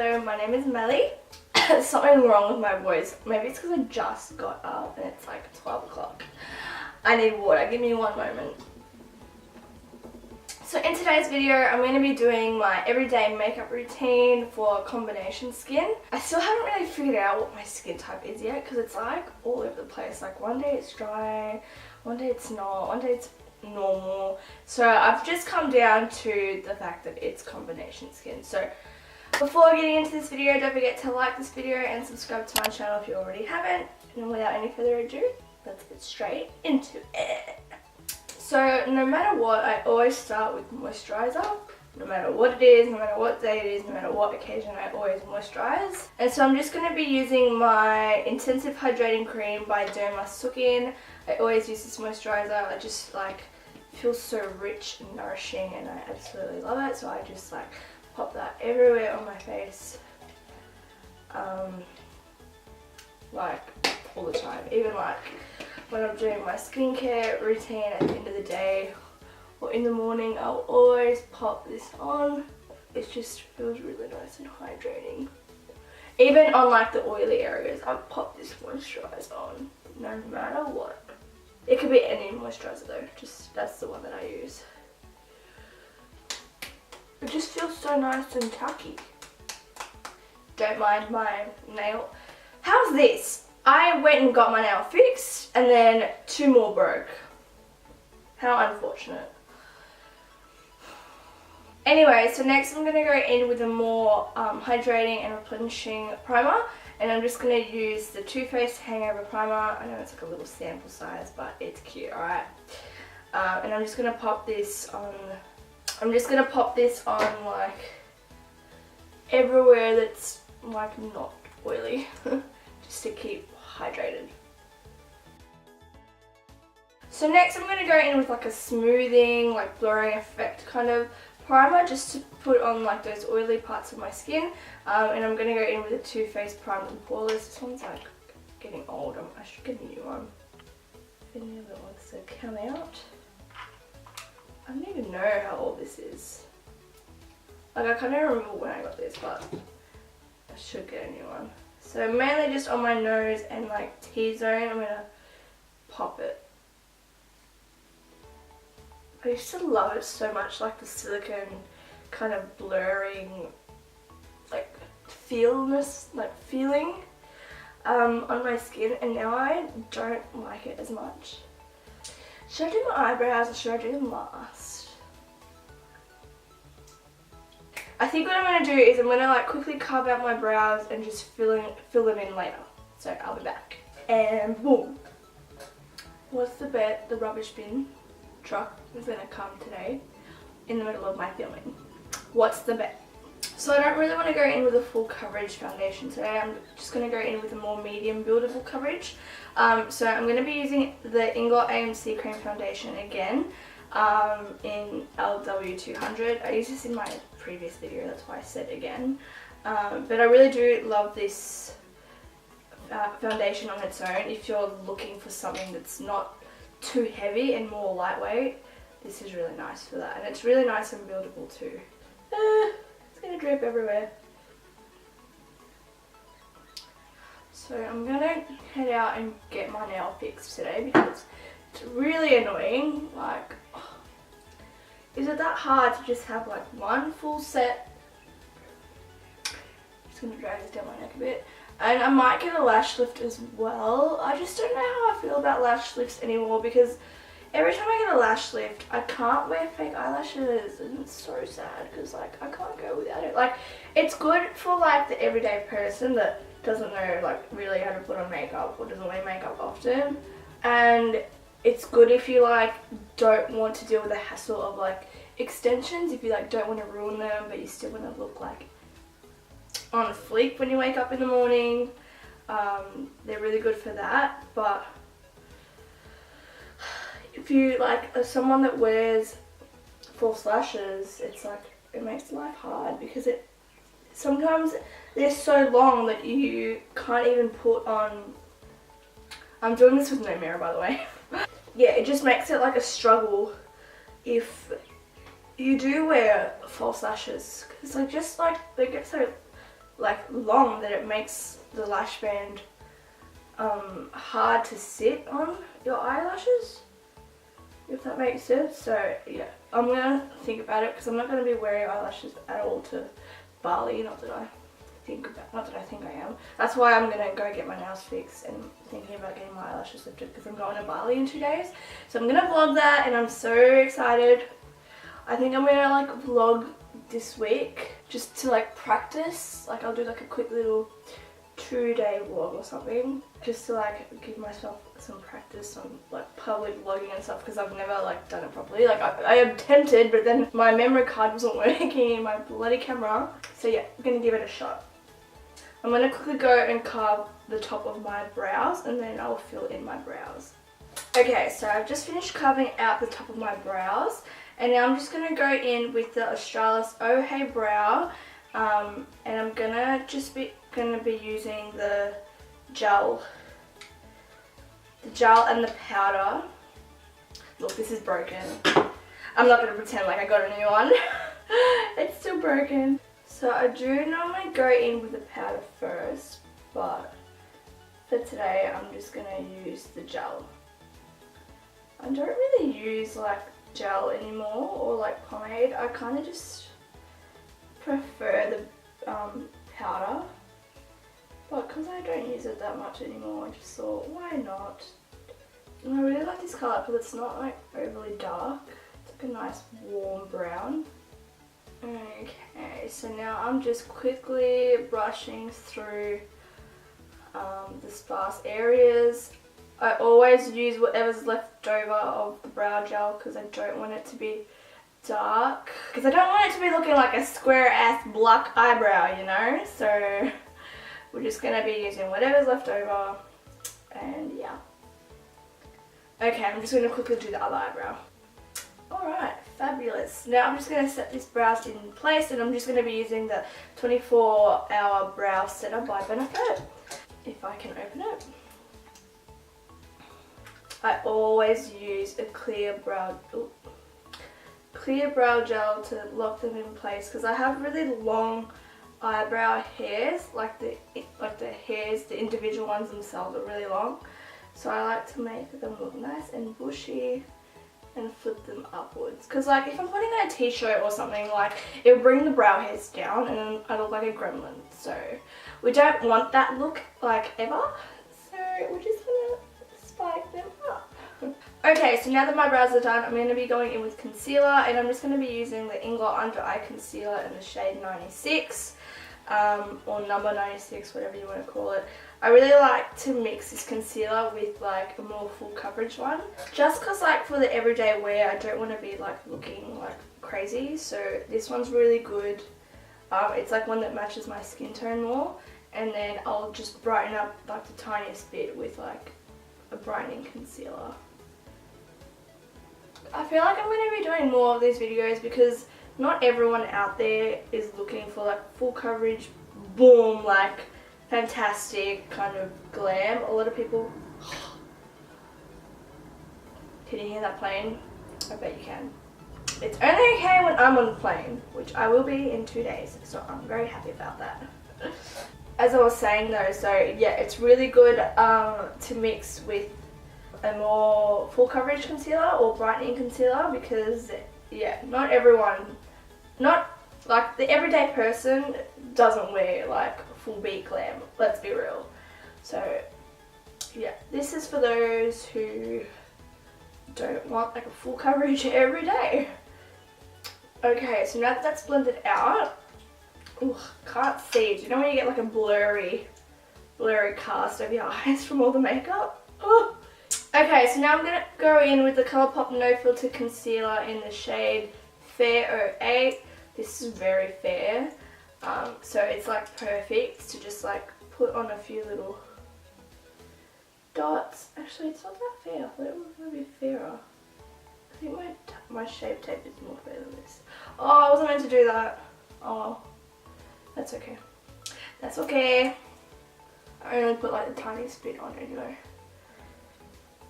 Hello, my name is Melly. There's something wrong with my voice. Maybe it's because I just got up and it's like 12 o'clock. I need water. Give me one moment. So in today's video, I'm going to be doing my everyday makeup routine for combination skin. I still haven't really figured out what my skin type is yet because it's like all over the place. Like one day it's dry, one day it's not, one day it's normal. So I've just come down to the fact that it's combination skin. So before getting into this video, don't forget to like this video and subscribe to my channel if you already haven't. And without any further ado, let's get straight into it. So no matter what, I always start with moisturizer. No matter what it is, no matter what day it is, no matter what occasion, I always moisturize. And so I'm just going to be using my Intensive Hydrating Cream by Derma Sukin. I always use this moisturizer. I just like feels so rich and nourishing and I absolutely love it. So I just like pop that everywhere on my face. Like all the time. Even like when I'm doing my skincare routine at the end of the day or in the morning, I'll always pop this on. It just feels really nice and hydrating. Even on like the oily areas, I'll pop this moisturizer on no matter what. It could be any moisturizer though, just that's the one that I use. It just feels so nice and tacky. Don't mind my nail. How's this? I went and got my nail fixed and then 2 more broke. How unfortunate. Anyway, so next I'm going to go in with a more hydrating and replenishing primer. And I'm just going to use the Too Faced Hangover primer. I know it's like a little sample size, but it's cute, alright? And I'm just going to pop this on... like everywhere that's like not oily. Just to keep hydrated. So next I'm going to go in with like a smoothing, like blurring effect kind of primer just to put on like those oily parts of my skin. And I'm going to go in with a Too Faced primer and Poreless. This one's like getting old. I should get a new one. If any of it wants to come out. I don't even know how old this is. Like I can't even remember when I got this, but I should get a new one. So mainly just on my nose and like T-zone, I'm going to pop it. I used to love it so much, like the silicone kind of blurring, like feeling on my skin, and now I don't like it as much. Should I do my eyebrows or should I do them last? I think what I'm going to do is I'm going to like quickly carve out my brows and just fill them in later. So I'll be back. And boom. What's the bet? The rubbish bin truck is going to come today in the middle of my filming. What's the bet? So I don't really want to go in with a full coverage foundation today. I'm just going to go in with a more medium buildable coverage. So I'm going to be using the Inglot AMC Cream Foundation again in LW200. I used this in my previous video, that's why I said again. But I really do love this foundation on its own. If you're looking for something that's not too heavy and more lightweight, this is really nice for that. And it's really nice and buildable too. It's going to drip everywhere. So I'm going to head out and get my nail fixed today because it's really annoying. Like, is it that hard to just have like one full set? Just going to drag this down my neck a bit. And I might get a lash lift as well. I just don't know how I feel about lash lifts anymore because every time I get a lash lift, I can't wear fake eyelashes, and it's so sad because like I can't go without it. Like it's good for like the everyday person that doesn't know like really how to put on makeup or doesn't wear makeup often, and it's good if you like don't want to deal with the hassle of like extensions, if you like don't want to ruin them but you still want to look like on fleek when you wake up in the morning. They're really good for that, but if you like are someone that wears false lashes, it's like it makes life hard because it sometimes they're so long that you can't even put on. I'm doing this with no mirror, by the way. Yeah, it just makes it like a struggle if you do wear false lashes because just like they get so like long that it makes the lash band hard to sit on your eyelashes, if that makes sense. So yeah, I'm gonna think about it because I'm not gonna be wearing eyelashes at all to Bali. Not that I think I am. That's why I'm gonna go get my nails fixed and thinking about getting my eyelashes lifted because I'm going to Bali in 2 days. So I'm gonna vlog that and I'm so excited. I think I'm gonna like vlog this week just to like practice. Like I'll do like a quick little 2-day vlog or something just to like give myself some practice on like public vlogging and stuff because I've never like done it properly. Like I attempted, but then my memory card wasn't working in my bloody camera. So yeah, I'm gonna give it a shot. I'm gonna quickly go and carve the top of my brows and then I'll fill in my brows. Okay, so I've just finished carving out the top of my brows and now I'm just gonna go in with the Australis Oh Hey Brow, and I'm gonna be using the gel and the powder. Look, this is broken. I'm not gonna pretend like I got a new one. It's still broken. So I do normally go in with the powder first, but for today I'm just gonna use the gel. I don't really use like gel anymore or like pomade. I kind of just prefer the powder, but because I don't use it that much anymore, I just thought, why not? And I really like this colour because it's not like overly dark. It's like a nice warm brown. Okay, so now I'm just quickly brushing through the sparse areas. I always use whatever's left over of the brow gel because I don't want it to be dark. Because I don't want it to be looking like a square ass black eyebrow, you know? So we're just going to be using whatever's left over and yeah. Okay, I'm just going to quickly do the other eyebrow. Alright, fabulous. Now I'm just going to set these brows in place and I'm just going to be using the 24-hour brow setter by Benefit. If I can open it. I always use a clear brow gel to lock them in place because I have really long eyebrow hairs, like the hairs, the individual ones themselves are really long. So I like to make them look nice and bushy and flip them upwards. Because like if I'm putting on a t-shirt or something, like it'll bring the brow hairs down and then I look like a gremlin. So we don't want that look like ever. So we're just gonna spike them up. Okay, so now that my brows are done, I'm going to be going in with concealer and I'm just going to be using the Inglot Undereye Concealer in the shade 96 or number 96, whatever you want to call it. I really like to mix this concealer with like a more full coverage one just because like for the everyday wear I don't want to be like looking like crazy, so this one's really good. It's like one that matches my skin tone more, and then I'll just brighten up like the tiniest bit with like a brightening concealer. I feel like I'm going to be doing more of these videos because not everyone out there is looking for like full coverage, boom, like fantastic kind of glam. A lot of people... Can you hear that plane? I bet you can. It's only okay when I'm on the plane, which I will be in 2 days, so I'm very happy about that. As I was saying though, so yeah, it's really good to mix with a more full coverage concealer or brightening concealer because yeah, not everyone, not like the everyday person doesn't wear like full beat glam, let's be real. So yeah, this is for those who don't want like a full coverage every day. Okay, so now that that's blended out, ooh, can't see. Do you know when you get like a blurry cast over your eyes from all the makeup? Oh. Okay, so now I'm going to go in with the Colourpop No Filter Concealer in the shade Fair 08. This is very fair, so it's like perfect to just like put on a few little dots. Actually, it's not that fair. I thought it was going to be fairer. I think my Shape Tape is more fair than this. Oh, I wasn't meant to do that. Oh, that's okay. That's okay. I only put like the tiniest bit on anyway.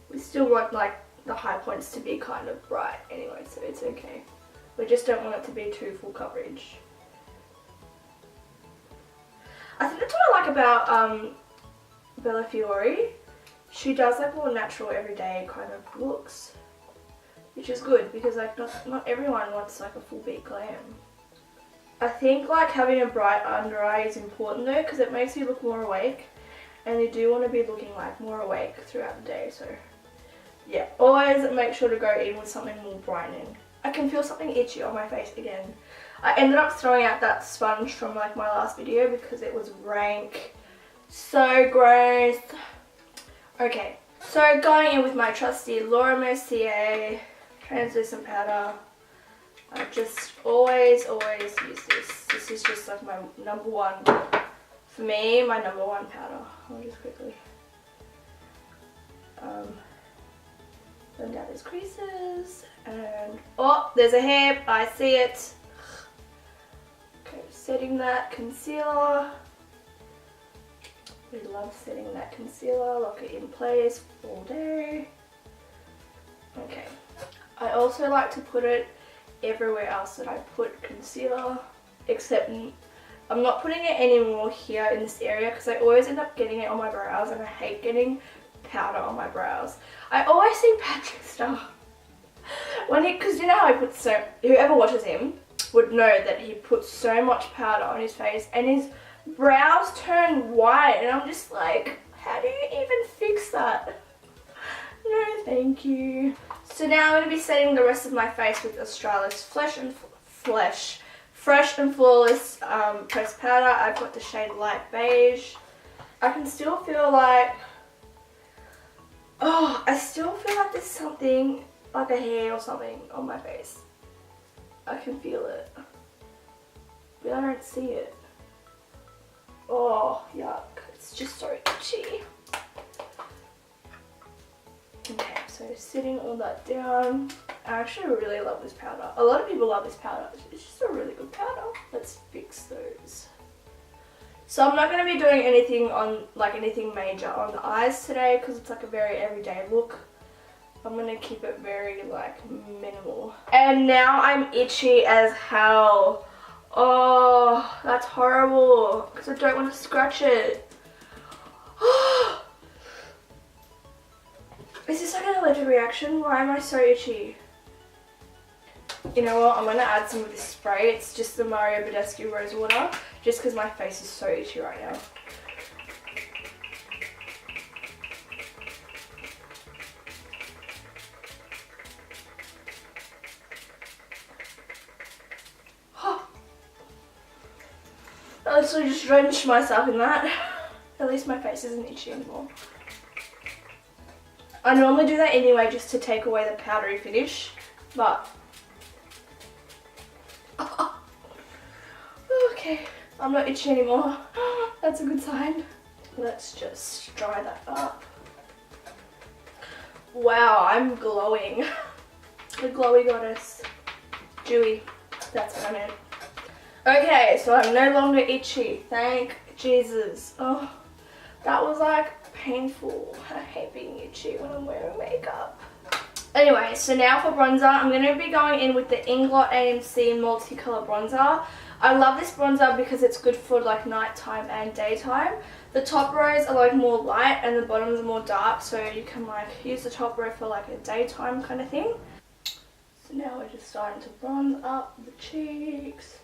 We still want like the high points to be kind of bright anyway, so it's okay. We just don't want it to be too full coverage. like about Bella Fiore, she does like more natural everyday kind of looks, which is good because like not everyone wants like a full beat glam. I think like having a bright under eye is important though, because it makes you look more awake, and you do want to be looking like more awake throughout the day. So yeah, always make sure to go in with something more brightening. I can feel something itchy on my face again. I ended up throwing out that sponge from like my last video because it was rank. So gross. Okay, so going in with my trusty Laura Mercier translucent powder. I just always use this. This is just like my number one, for me, my number one powder. I'll just quickly blend out these creases. And oh, there's a hair, I see it. Okay, setting that concealer. We love setting that concealer, lock it in place all day. Okay, I also like to put it everywhere else that I put concealer, except I'm not putting it anymore here in this area because I always end up getting it on my brows, and I hate getting powder on my brows. I always see Patrick stuff when because you know how he puts so, whoever watches him would know that he puts so much powder on his face and his brows turn white, and I'm just like, how do you even fix that? No thank you. So now I'm going to be setting the rest of my face with Australis Fresh and Flawless pressed powder. I've got the shade Light Beige. I can still feel like, oh, I still feel like there's something, like a hair or something on my face. I can feel it, but I don't see it. Oh, yuck. It's just so itchy. Okay, so sitting all that down. I actually really love this powder. A lot of people love this powder. It's just a really good powder. Let's fix those. So I'm not going to be doing anything on, like anything major on the eyes today because it's like a very everyday look. I'm going to keep it very like minimal. And now I'm itchy as hell. Oh, that's horrible because I don't want to scratch it. Is this like an allergic reaction? Why am I so itchy? You know what? I'm going to add some of this spray. It's just the Badescu Rose Water, just because my face is so itchy right now. I literally just drenched myself in that. At least my face isn't itchy anymore. I normally do that anyway just to take away the powdery finish, but okay, I'm not itchy anymore. That's a good sign. Let's just dry that up. Wow, I'm glowing. The glowy goddess. Dewy, that's what I meant. Okay, so I'm no longer itchy, thank Jesus. Oh, that was like painful. I hate being itchy when I'm wearing makeup. Anyway, so now for bronzer, I'm going to be going in with the Inglot AMC Multicolour Bronzer. I love this bronzer because it's good for like nighttime and daytime. The top rows are like more light and the bottoms are more dark, so you can like use the top row for like a daytime kind of thing. So now we're just starting to bronze up the cheeks.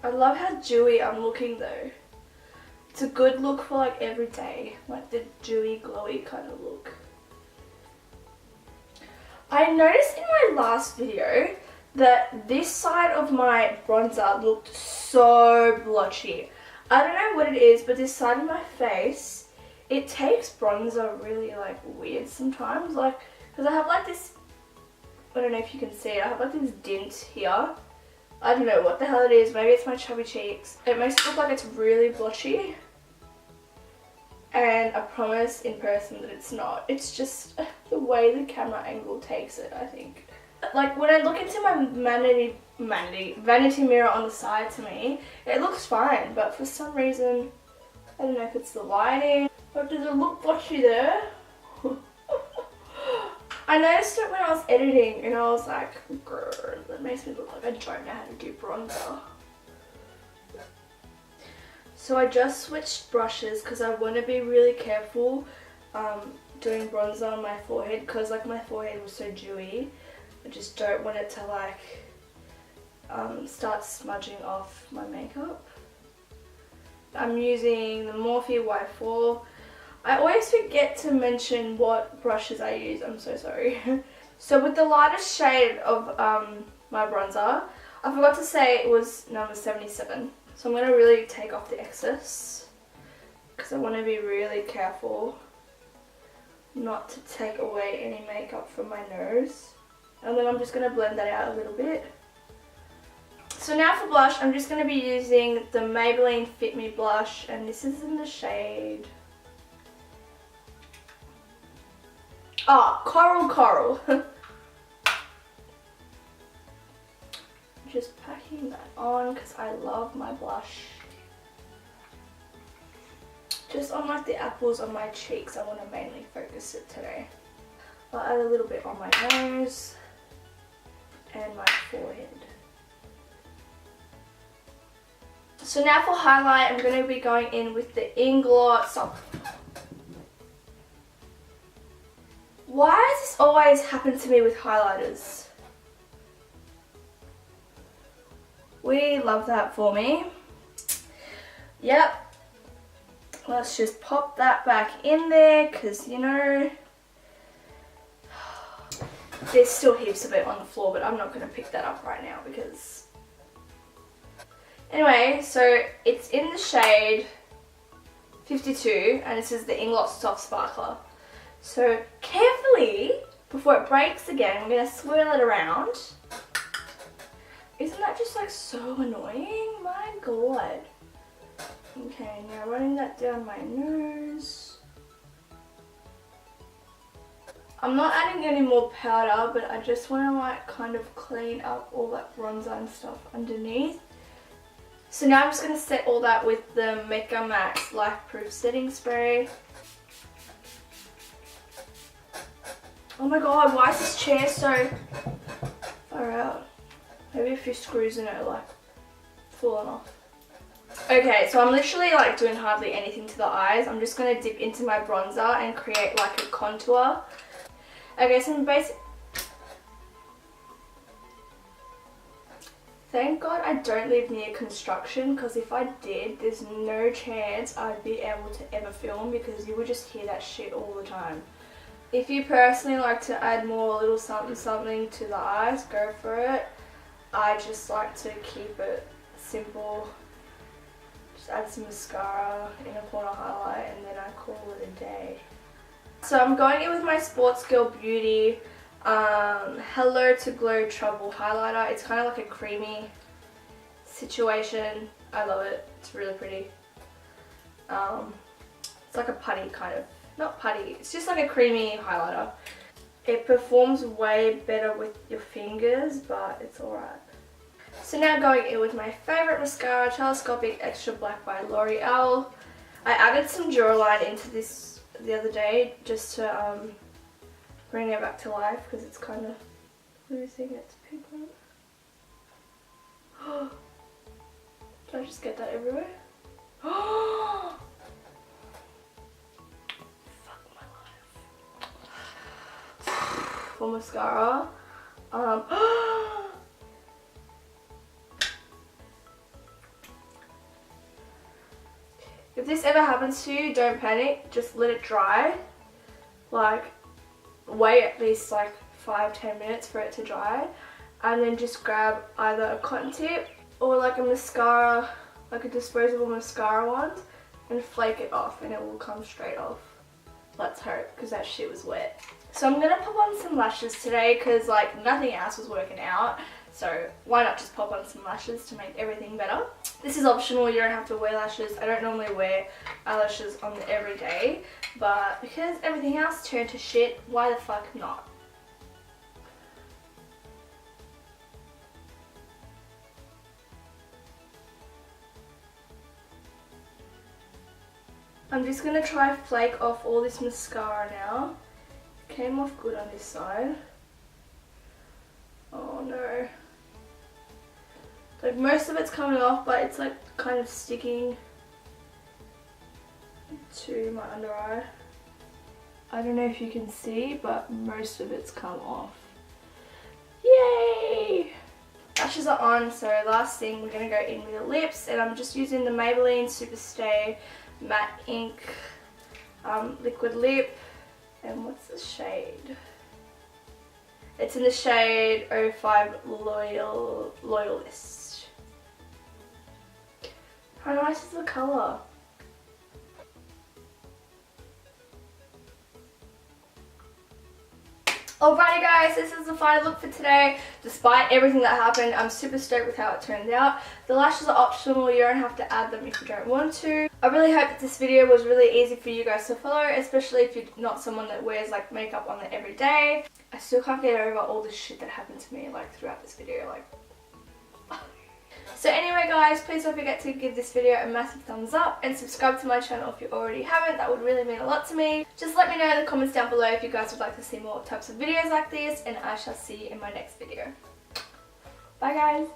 I love how dewy I'm looking though. It's a good look for like every day, like the dewy, glowy kind of look. I noticed in my last video that this side of my bronzer looked so blotchy. I don't know what it is, but this side of my face, it takes bronzer really like weird sometimes. Like, because I have like this, I don't know if you can see it, I have like this dint here. I don't know what the hell it is, maybe it's my chubby cheeks. It makes it look like it's really blotchy. And I promise in person that it's not. It's just the way the camera angle takes it, I think. Like when I look into my vanity mirror on the side to me, it looks fine, but for some reason, I don't know if it's the lighting, but does it look blotchy there? I noticed it when I was editing and I was like, grrr, that makes me look like I don't know how to do bronzer. So I just switched brushes because I want to be really careful doing bronzer on my forehead, because like my forehead was so dewy. I just don't want it to like start smudging off my makeup. I'm using the Morphe Y4. I always forget to mention what brushes I use, I'm so sorry. So with the lightest shade of my bronzer, I forgot to say it was number 77. So I'm going to really take off the excess because I want to be really careful not to take away any makeup from my nose. And then I'm just going to blend that out a little bit. So now for blush, I'm just going to be using the Maybelline Fit Me blush, and this is in the shade... Coral. Just packing that on because I love my blush. Just on like the apples on my cheeks, I want to mainly focus it today. I'll add a little bit on my nose and my forehead. So now for highlight, I'm going to be going in with the Inglot Soft. Why does this always happen to me with highlighters? We love that for me. Yep. Let's just pop that back in there because, you know, there's still heaps of it on the floor, but I'm not going to pick that up right now because... Anyway, so it's in the shade 52 and this is the Inglot Soft Sparkler. So carefully, before it breaks again, I'm going to swirl it around. Isn't that just like so annoying? My god. Okay, now running that down my nose. I'm not adding any more powder, but I just want to like kind of clean up all that bronzer and stuff underneath. So now I'm just going to set all that with the Mecca Max Life Proof Setting Spray. Oh my god, why is this chair so far out? Maybe a few screws in it are like falling off. Okay, so I'm literally like doing hardly anything to the eyes. I'm just going to dip into my bronzer and create like a contour. Okay, so I'm thank god I don't live near construction, because if I did, there's no chance I'd be able to ever film because you would just hear that shit all the time. If you personally like to add more little something to the eyes, go for it. I just like to keep it simple. Just add some mascara in a corner highlight and then I call it a day. So I'm going in with my Sportsgirl Beauty Hello to Glow Trouble highlighter. It's kind of like a creamy situation. I love it. It's really pretty. It's like a putty kind of. Not putty, it's just like a creamy highlighter. It performs way better with your fingers, but it's alright. So now going in with my favourite mascara, Telescopic Extra Black by Loreal. I added some jawline into this the other day just to bring it back to life because it's kind of losing its pigment. Did I just get that everywhere? For mascara. If this ever happens to you, don't panic, just let it dry. Like, wait at least like 5-10 minutes for it to dry, and then just grab either a cotton tip or like a mascara, like a disposable mascara wand, and flake it off and it will come straight off. Let's hope, because that shit was wet. So I'm going to pop on some lashes today because like nothing else was working out. So why not just pop on some lashes to make everything better. This is optional, you don't have to wear lashes. I don't normally wear eyelashes on the everyday, but because everything else turned to shit, why the fuck not? I'm just going to try flake off all this mascara now. Came off good on this side. Oh no. Like most of it's coming off, but it's like kind of sticking to my under eye. I don't know if you can see, but most of it's come off. Yay! Lashes are on, so last thing we're going to go in with the lips, and I'm just using the Maybelline Superstay Matte Ink liquid lip. And what's the shade? It's in the shade 05 Loyalist. How nice is the colour? Alrighty guys, this is the final look for today. Despite everything that happened, I'm super stoked with how it turned out. The lashes are optional, you don't have to add them if you don't want to. I really hope that this video was really easy for you guys to follow, especially if you're not someone that wears like makeup on it every day. I still can't get over all the shit that happened to me like throughout this video, like. So anyway guys, please don't forget to give this video a massive thumbs up and subscribe to my channel if you already haven't. That would really mean a lot to me. Just let me know in the comments down below if you guys would like to see more types of videos like this, and I shall see you in my next video. Bye guys!